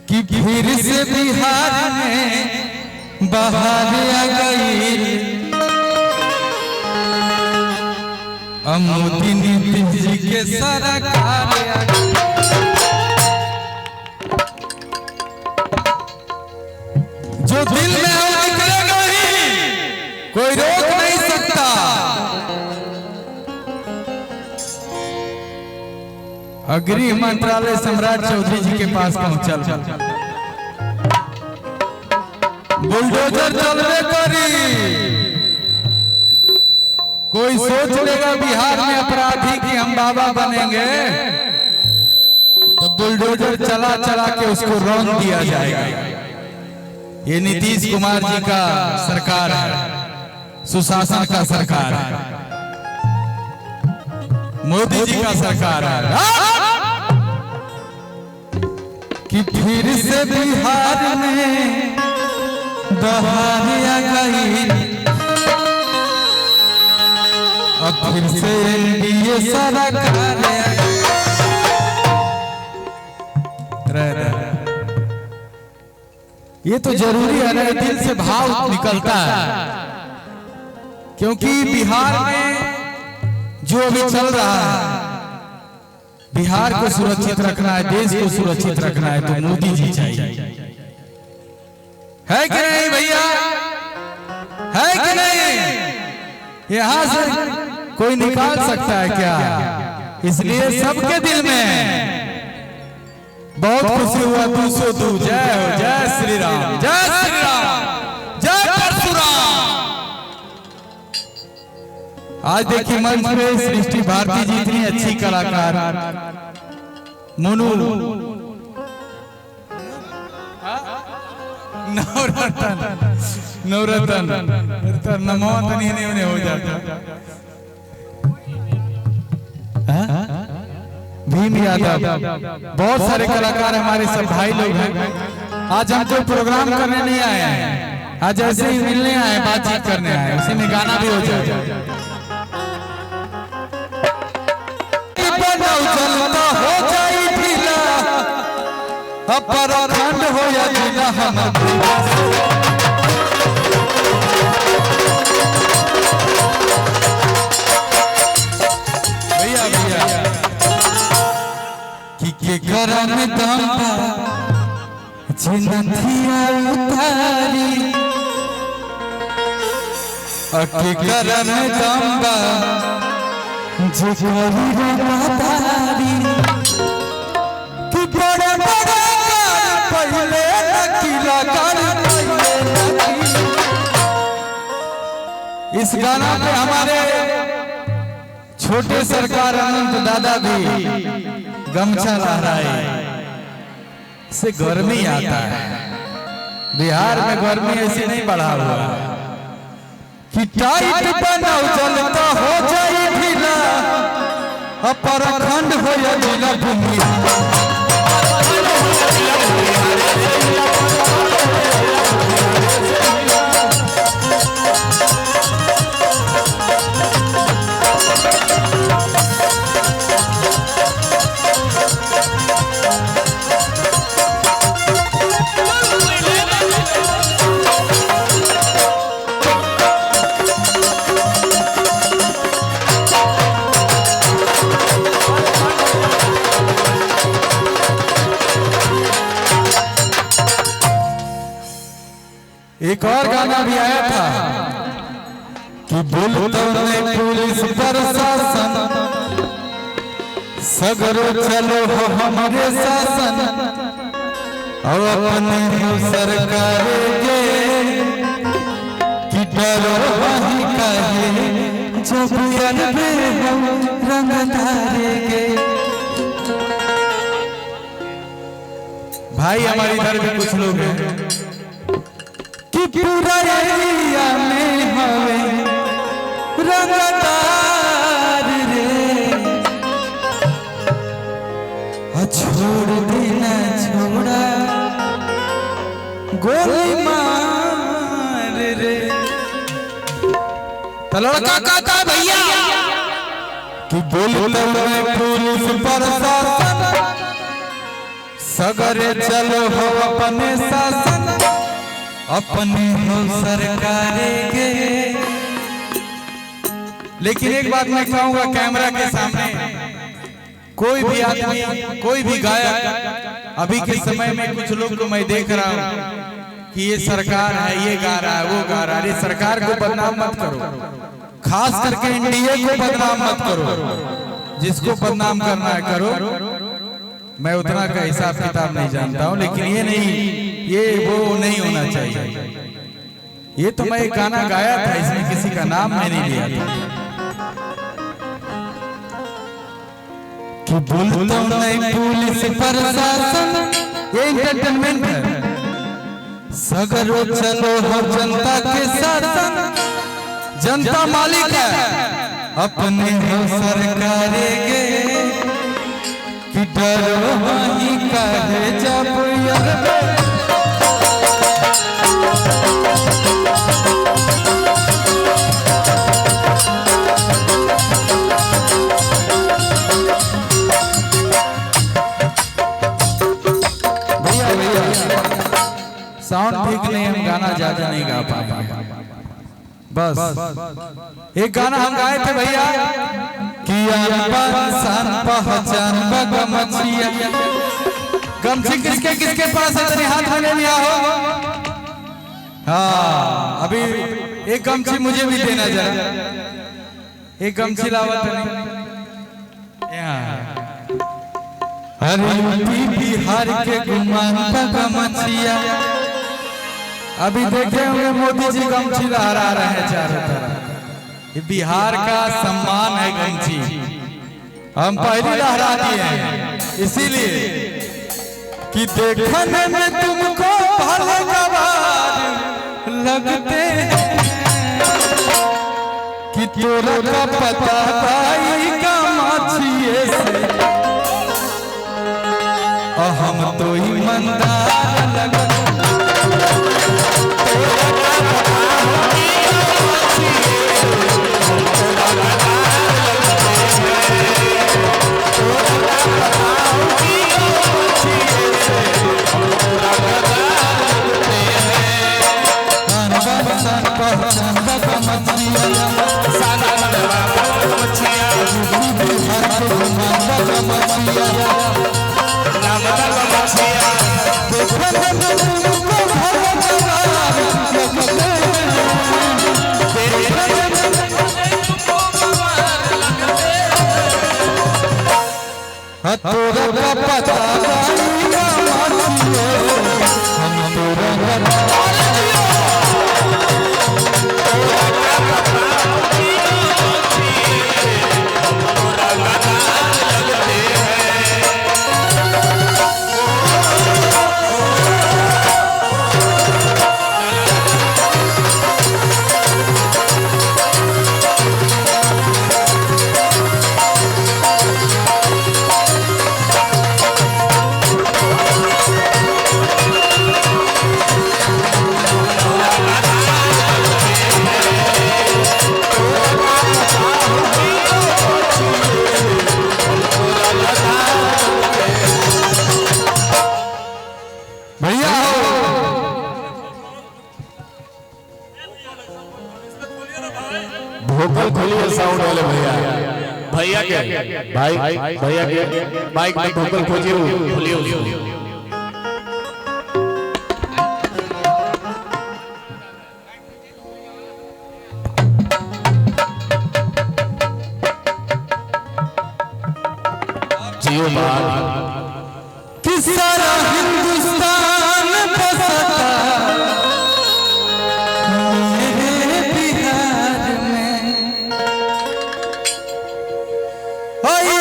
कि फिर से बिहार में बाहर आ गई मोदी नीतीश जी के सरकार आ गई। जो दिल में हो निकलेगा ही, कोई रोक नहीं सकता। गृह मंत्रालय सम्राट चौधरी जी के पास पहुंचल, बुलडोजर चलवे करी। कोई सोच लेगा बिहार में अपराधी कि हम बाबा बनेंगे, तो बुलडोजर चला चला के उसको रौंद दिया जाएगा। ये नीतीश कुमार जी का सरकार है, सुशासन का सरकार है, मोदी जी का सरकार है। कि फिर से बिहार में बाहर आ गई, अब फिर से एनडीए सरकार आ गई। ये तो जरूरी है ना, दिल से भाव निकलता है, क्योंकि बिहार में जो अभी चल रहा है, बिहार को सुरक्षित रखना है, देश को सुरक्षित रखना है, तो मोदी जी चाहिए। है कि नहीं भैया, है कि नहीं? यहां से कोई निकाल सकता है क्या? इसलिए सबके दिल में बहुत खुशी हुआ। 202 जय हो, जय श्री राम, जय श्री राम, जय परशुराम। आज देखिए मंच पे सृष्टि भारती जी इतनी अच्छी कलाकार, मोनू नवरतन नमो तनी नहीं हो जाता। भीम यादव, बहुत सारे कलाकार हमारे सब भाई लोग हैं। आज हम कोई प्रोग्राम करने नहीं आए हैं, आज ऐसे ही मिलने आए, बातचीत करने आए, उसी में गाना भी हो जाए। हो जाए ढीला अपराखंड हो या जिला हम भैया भैया कि करम दम जिनथिया उतारी, के करम दम जिगरी रतारी, कि बड़े बड़े पहले नकीला कर पहले। इस गाना पे हमारे छोटे सरकार अनंत दादा भी गमछा लहराए, से गर्मी आता है। बिहार में गर्मी ऐसे नहीं बढ़ा हुआ कि टाइट बनाओ चलता हो जाए ढीला अपराखंड हो या जिला भूमि। एक और गाना भी आया था कि बोलतो ने पुलिस प्रशासन सगरो चलो हो हमारे शासन, और अपने हो सरकार के कि डरो वही कहे जब अनबे हो रंगधारे के। भाई हमारे इधर भी कुछ लोग हैं कि पूरा एरिया में हवे रंगदार रे, छोड़ देना छोड़ा गोली मार रे। तो लड़का कहता भैया कि बोलते में पुलिस प्रशासन सगरे चलो हो अपने शासन अपने हो सरकारे के। लेकिन एक बात मैं कहूंगा कैमरा के सामने, कोई भी आदमी कोई भी गायक अभी के समय में कुछ लोग को मैं देख रहा हूं कि ये सरकार है, ये गा रहा है, वो गा रहा है। ये सरकार को बदनाम मत करो, खास करके एनडीए को बदनाम मत करो। जिसको बदनाम करना है करो, मैं उतना का हिसाब किताब नहीं जानता हूं, लेकिन ये नहीं, ये वो नहीं होना चाहिए। ये तो मैं एक गाना गाया था, इसमें किसी का नाम मैं नहीं लिया था कि बोलता नहीं पुलिस प्रशासन, ये एंटरटेनमेंट है। सगरो चलो हर जनता के शासन, जनता मालिक है अपने हो सरकारे के। कि डरो वही कहे जब साउंड ठीक नहीं, हम गाना ज्यादा नहीं गा पाए। बस एक गाना हम गाए थे भैया कि पहचान गमछिया। गमछी किसके किसके पास है, तेरे हाथ में ले लिया हो। हाँ, अभी एक गमछी मुझे भी देना जरा, एक गमछी लावा अरे यूपी बिहार के गुमान गमछिया। अभी देखे होंगे मोदी जी गमछी लहरा रहे हैं चारों तरफ। ये बिहार का सम्मान है गमछी, हम पहली लहरा दिए हैं इसीलिए कि देखने में तुमको भले गवार लगते हैं कि तोरा का पता भाई गमछिए से और हम तो ईमानदार लगते। तोरा पता भोकल खोलिए साउंड वाले भैया, भैया के भाई भैया के माइक में भोकल खोलिए, खोलिए। जियो मां कि सारा हिंदुस्तान बसता मेरे बिहार में,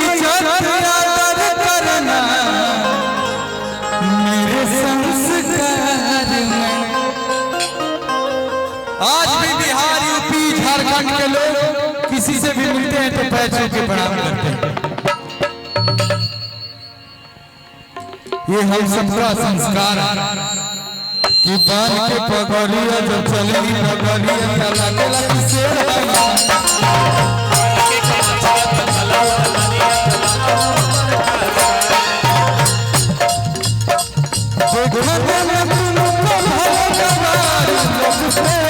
इज्जत आदर करना मेरे संस्कार में। आज भी बिहार, यूपी, झारखंड के लोग किसी से भी मिलते हैं तो पैर छू के प्रणाम करते हैं। ये हम सबका संस्कार है कि बाल के पगड़िया जब चलेगी पगड़िया लगेला से देखने में तुमको भगवान लोग से